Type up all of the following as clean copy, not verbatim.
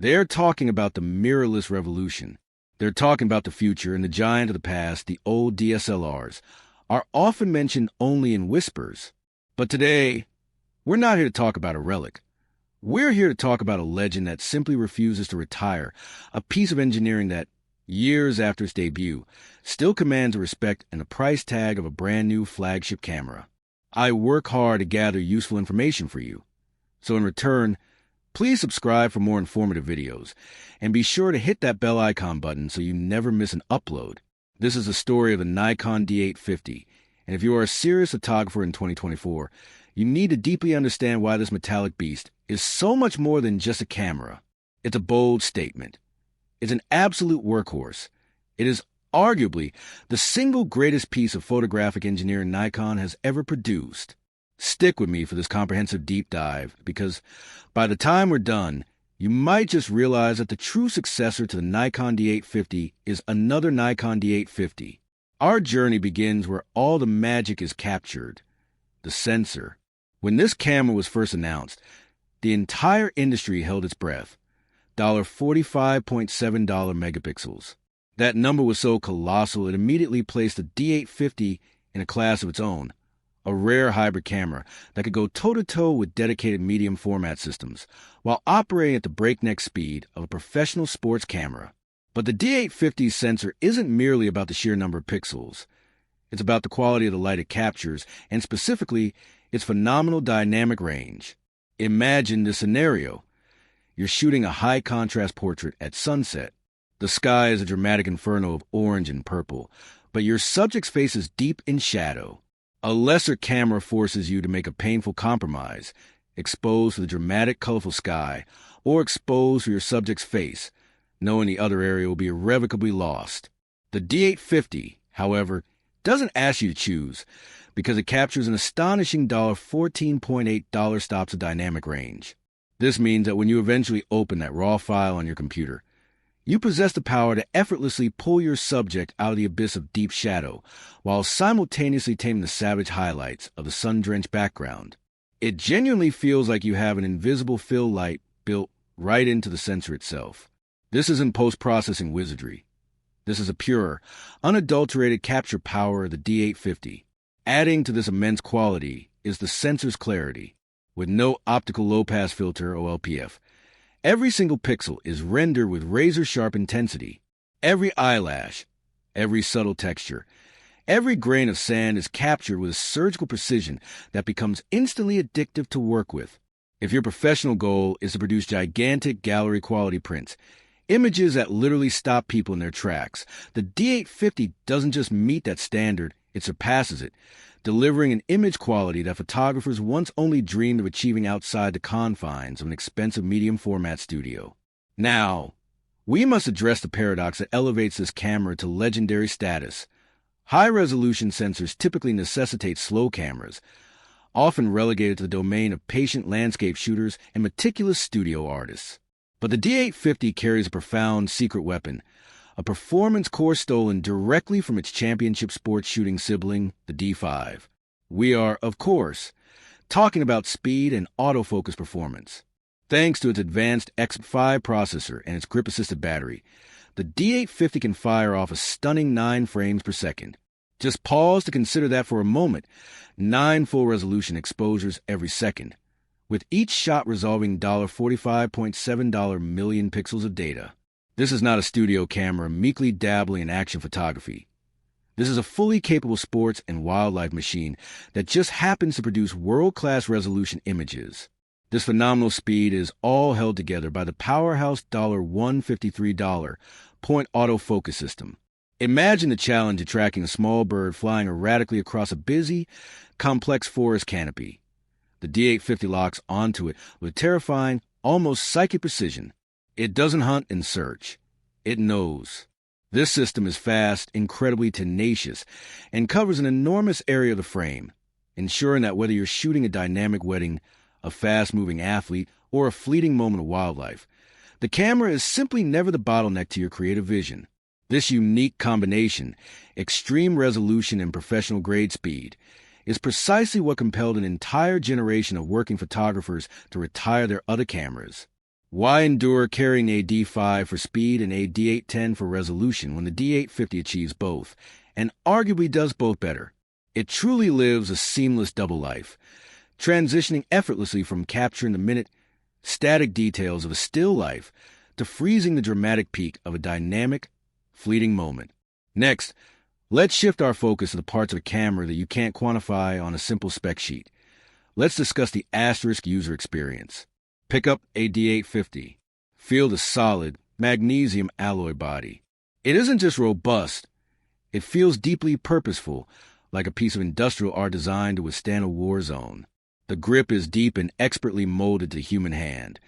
They're talking about the mirrorless revolution. They're talking about the future, and the giant of the past, the old DSLRs, are often mentioned only in whispers. But today, we're not here to talk about a relic. We're here to talk about a legend that simply refuses to retire, a piece of engineering that, years after its debut, still commands the respect and the price tag of a brand new flagship camera. I work hard to gather useful information for you. So in return, please subscribe for more informative videos, and be sure to hit that bell icon button so you never miss an upload. This is the story of the Nikon D850, and if you are a serious photographer in 2024, you need to deeply understand why this metallic beast is so much more than just a camera. It's a bold statement. It's an absolute workhorse. It is arguably the single greatest piece of photographic engineering Nikon has ever produced. Stick with me for this comprehensive deep dive, because by the time we're done, you might just realize that the true successor to the Nikon D850 is another Nikon D850. Our journey begins where all the magic is captured: the sensor. When this camera was first announced, the entire industry held its breath. $45.7 megapixels. That number was so colossal it immediately placed the D850 in a class of its own, a rare hybrid camera that could go toe-to-toe with dedicated medium format systems, while operating at the breakneck speed of a professional sports camera. But the D850's sensor isn't merely about the sheer number of pixels. It's about the quality of the light it captures, and specifically, its phenomenal dynamic range. Imagine this scenario. You're shooting a high-contrast portrait at sunset. The sky is a dramatic inferno of orange and purple, but your subject's face is deep in shadow. A lesser camera forces you to make a painful compromise, expose to the dramatic, colorful sky, or expose to your subject's face, knowing the other area will be irrevocably lost. The D850, however, doesn't ask you to choose, because it captures an astonishing $14.8 stops of dynamic range. This means that when you eventually open that raw file on your computer, you possess the power to effortlessly pull your subject out of the abyss of deep shadow, while simultaneously taming the savage highlights of the sun-drenched background. It genuinely feels like you have an invisible fill light built right into the sensor itself. This isn't post-processing wizardry. This is a pure, unadulterated capture power of the D850. Adding to this immense quality is the sensor's clarity. With no optical low-pass filter, OLPF, every single pixel is rendered with razor-sharp intensity. Every eyelash, every subtle texture, every grain of sand is captured with a surgical precision that becomes instantly addictive to work with. If your professional goal is to produce gigantic gallery-quality prints, images that literally stop people in their tracks, the D850 doesn't just meet that standard, it surpasses it, delivering an image quality that photographers once only dreamed of achieving outside the confines of an expensive medium-format studio. Now, we must address the paradox that elevates this camera to legendary status. High-resolution sensors typically necessitate slow cameras, often relegated to the domain of patient landscape shooters and meticulous studio artists. But the D850 carries a profound secret weapon, a performance core stolen directly from its championship sports shooting sibling, the D5. We are, of course, talking about speed and autofocus performance. Thanks to its advanced X5 processor and its grip-assisted battery, the D850 can fire off a stunning 9 frames per second. Just pause to consider that for a moment. 9 full-resolution exposures every second, with each shot resolving $45.7 million pixels of data. This is not a studio camera meekly dabbling in action photography. This is a fully capable sports and wildlife machine that just happens to produce world-class resolution images. This phenomenal speed is all held together by the powerhouse $153 point autofocus system. Imagine the challenge of tracking a small bird flying erratically across a busy, complex forest canopy. The D850 locks onto it with terrifying, almost psychic precision. It doesn't hunt and search. It knows. This system is fast, incredibly tenacious, and covers an enormous area of the frame, ensuring that whether you're shooting a dynamic wedding, a fast-moving athlete, or a fleeting moment of wildlife, the camera is simply never the bottleneck to your creative vision. This unique combination, extreme resolution and professional-grade speed, is precisely what compelled an entire generation of working photographers to retire their other cameras. Why endure carrying a D5 for speed and a D810 for resolution when the D850 achieves both, and arguably does both better? It truly lives a seamless double life, transitioning effortlessly from capturing the minute, static details of a still life to freezing the dramatic peak of a dynamic, fleeting moment. Next, let's shift our focus to the parts of a camera that you can't quantify on a simple spec sheet. Let's discuss the asterisk user experience. Pick up a D850. Feel the solid, magnesium alloy body. It isn't just robust. It feels deeply purposeful, like a piece of industrial art designed to withstand a war zone. The grip is deep and expertly molded to the human hand,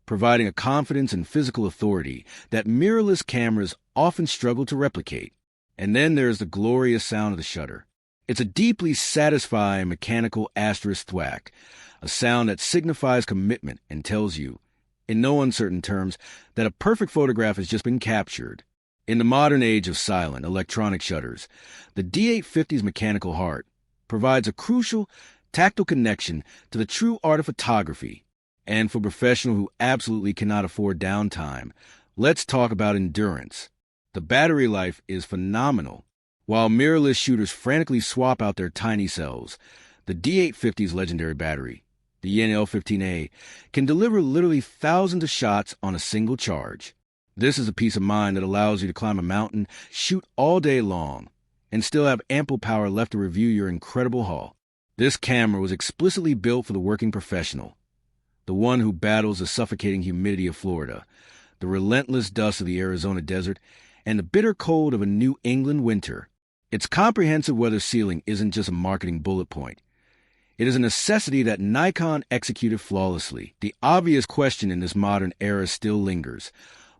providing a confidence and physical authority that mirrorless cameras often struggle to replicate. And then there's the glorious sound of the shutter. It's a deeply satisfying mechanical asterisk thwack, a sound that signifies commitment and tells you, in no uncertain terms, that a perfect photograph has just been captured. In the modern age of silent, electronic shutters, the D850's mechanical heart provides a crucial, tactile connection to the true art of photography. And for professionals who absolutely cannot afford downtime, let's talk about endurance. The battery life is phenomenal. While mirrorless shooters frantically swap out their tiny cells, the D850's legendary battery, the L15A, can deliver literally thousands of shots on a single charge. This is a peace of mind that allows you to climb a mountain, shoot all day long, and still have ample power left to review your incredible haul. This camera was explicitly built for the working professional, the one who battles the suffocating humidity of Florida, the relentless dust of the Arizona desert, and the bitter cold of a New England winter. Its comprehensive weather sealing isn't just a marketing bullet point. It is a necessity that Nikon executed flawlessly. The obvious question in this modern era still lingers.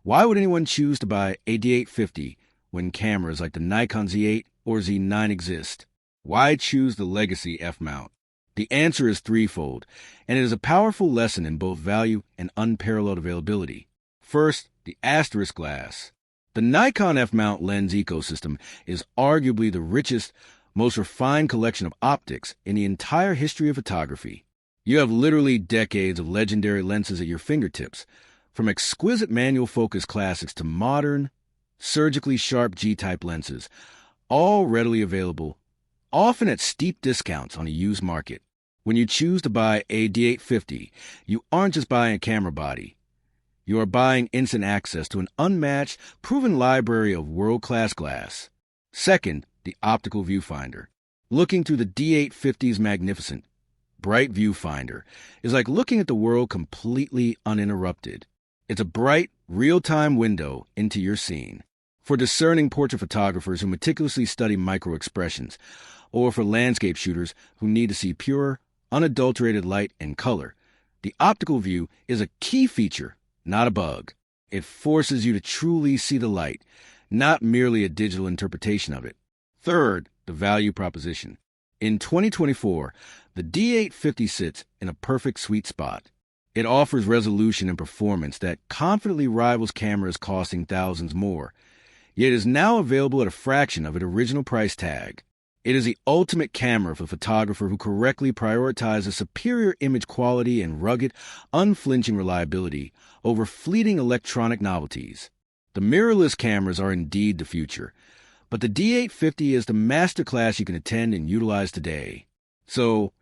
Why would anyone choose to buy a D850 when cameras like the Nikon Z8 or Z9 exist? Why choose the legacy F-mount? The answer is threefold, and it is a powerful lesson in both value and unparalleled availability. First, the asterisk glass. The Nikon F-mount lens ecosystem is arguably the richest, most refined collection of optics in the entire history of photography. You have literally decades of legendary lenses at your fingertips, from exquisite manual focus classics to modern, surgically sharp G-type lenses, all readily available, often at steep discounts on a used market. When you choose to buy a D850, you aren't just buying a camera body. You are buying instant access to an unmatched, proven library of world-class glass. Second, the optical viewfinder. Looking through the D850's magnificent, bright viewfinder is like looking at the world completely uninterrupted. It's a bright, real-time window into your scene. For discerning portrait photographers who meticulously study micro-expressions, or for landscape shooters who need to see pure, unadulterated light and color, the optical view is a key feature, not a bug. It forces you to truly see the light, not merely a digital interpretation of it. Third, the value proposition. In 2024, the D850 sits in a perfect sweet spot. It offers resolution and performance that confidently rivals cameras costing thousands more, yet is now available at a fraction of its original price tag. It is the ultimate camera for the photographer who correctly prioritizes superior image quality and rugged, unflinching reliability over fleeting electronic novelties. The mirrorless cameras are indeed the future, but the D850 is the masterclass you can attend and utilize today. So,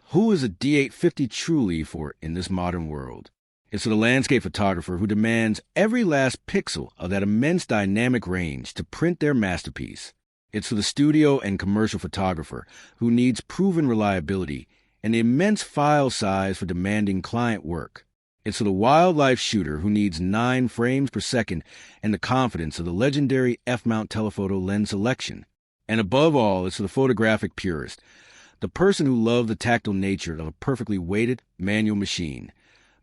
who is a D850 truly for in this modern world? It's for the landscape photographer who demands every last pixel of that immense dynamic range to print their masterpiece. It's for the studio and commercial photographer who needs proven reliability and the immense file size for demanding client work. It's for the wildlife shooter who needs 9 frames per second and the confidence of the legendary F-mount telephoto lens selection. And above all, it's for the photographic purist, the person who loves the tactile nature of a perfectly weighted manual machine,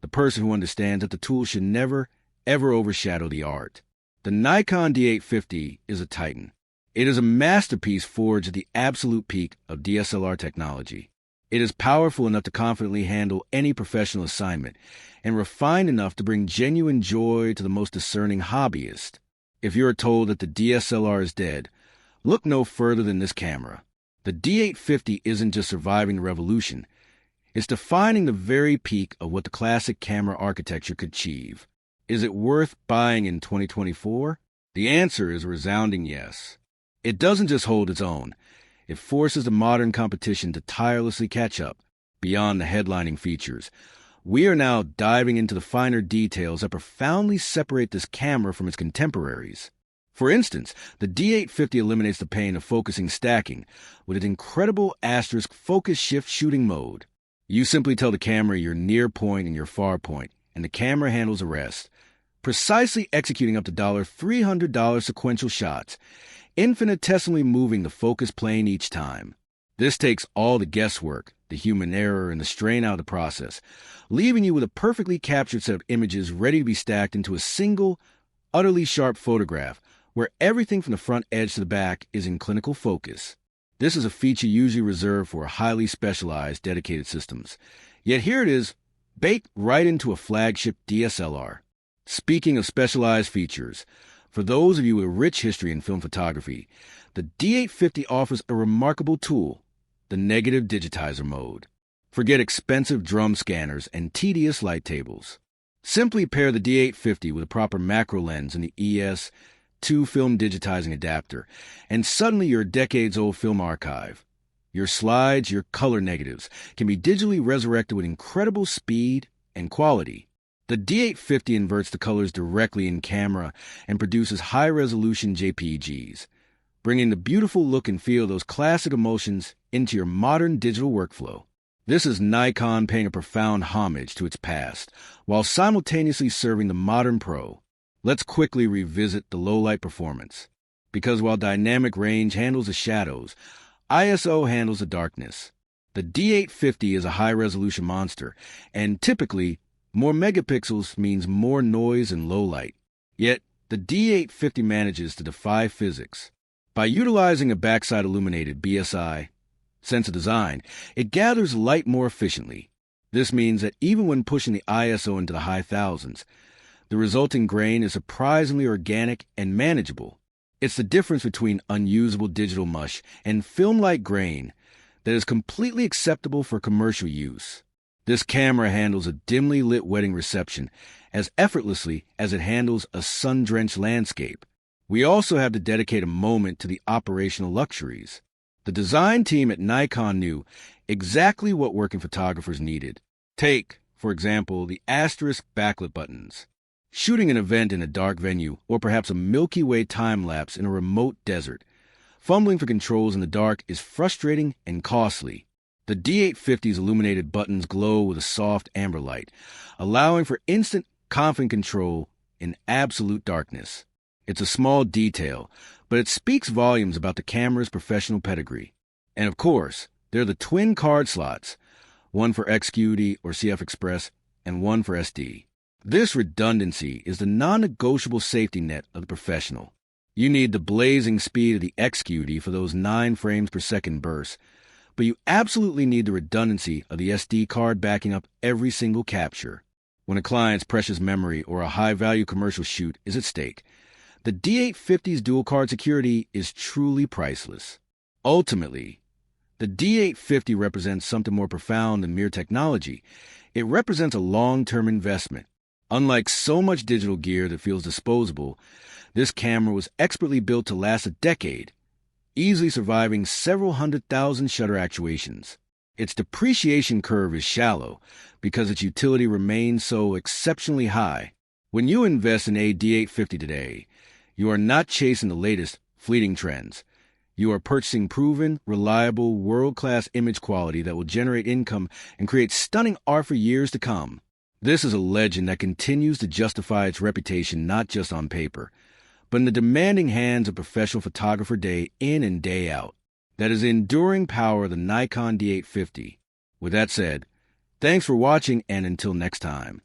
the person who understands that the tool should never, ever overshadow the art. The Nikon D850 is a titan. It is a masterpiece forged at the absolute peak of DSLR technology. It is powerful enough to confidently handle any professional assignment and refined enough to bring genuine joy to the most discerning hobbyist. If you are told that the DSLR is dead, look no further than this camera. The D850 isn't just surviving the revolution. It's defining the very peak of what the classic camera architecture could achieve. Is it worth buying in 2024? The answer is a resounding yes. It doesn't just hold its own. It forces the modern competition to tirelessly catch up beyond the headlining features. We are now diving into the finer details that profoundly separate this camera from its contemporaries. For instance, the D850 eliminates the pain of focusing stacking with its incredible asterisk focus shift shooting mode. You simply tell the camera your near point and your far point, and the camera handles the rest, precisely executing up to $300 sequential shots, infinitesimally moving the focus plane each time. This takes all the guesswork, the human error, and the strain out of the process, leaving you with a perfectly captured set of images ready to be stacked into a single, utterly sharp photograph, where everything from the front edge to the back is in clinical focus. This is a feature usually reserved for highly specialized, dedicated systems. Yet here it is, baked right into a flagship DSLR. Speaking of specialized features, for those of you with a rich history in film photography, the D850 offers a remarkable tool, the negative digitizer mode. Forget expensive drum scanners and tedious light tables. Simply pair the D850 with a proper macro lens and the ES2 film digitizing adapter, and suddenly your decades-old film archive, your slides, your color negatives, can be digitally resurrected with incredible speed and quality. The D850 inverts the colors directly in camera and produces high-resolution JPEGs, bringing the beautiful look and feel of those classic emulsions into your modern digital workflow. This is Nikon paying a profound homage to its past, while simultaneously serving the modern pro. Let's quickly revisit the low-light performance. Because while dynamic range handles the shadows, ISO handles the darkness. The D850 is a high-resolution monster, and typically, more megapixels means more noise and low light. Yet, the D850 manages to defy physics. By utilizing a backside illuminated BSI sensor design, it gathers light more efficiently. This means that even when pushing the ISO into the high thousands, the resulting grain is surprisingly organic and manageable. It's the difference between unusable digital mush and film-like grain that is completely acceptable for commercial use. This camera handles a dimly lit wedding reception as effortlessly as it handles a sun-drenched landscape. We also have to dedicate a moment to the operational luxuries. The design team at Nikon knew exactly what working photographers needed. Take, for example, the asterisk backlit buttons. Shooting an event in a dark venue, or perhaps a Milky Way time-lapse in a remote desert, fumbling for controls in the dark is frustrating and costly. The D850's illuminated buttons glow with a soft amber light, allowing for instant, confident control in absolute darkness. It's a small detail, but it speaks volumes about the camera's professional pedigree. And of course, there are the twin card slots, one for XQD or CF Express, and one for SD. This redundancy is the non-negotiable safety net of the professional. You need the blazing speed of the XQD for those 9 frames per second bursts, but you absolutely need the redundancy of the SD card backing up every single capture. When a client's precious memory or a high-value commercial shoot is at stake, the D850's dual-card security is truly priceless. Ultimately, the D850 represents something more profound than mere technology. It represents a long-term investment. Unlike so much digital gear that feels disposable, this camera was expertly built to last a decade, easily surviving several 100,000 shutter actuations. Its depreciation curve is shallow because its utility remains so exceptionally high. When you invest in a D850 today, you are not chasing the latest, fleeting trends. You are purchasing proven, reliable, world-class image quality that will generate income and create stunning art for years to come. This is a legend that continues to justify its reputation not just on paper, but in the demanding hands of professional photographer day in and day out. That is the enduring power of the Nikon D850. With that said, thanks for watching, and until next time.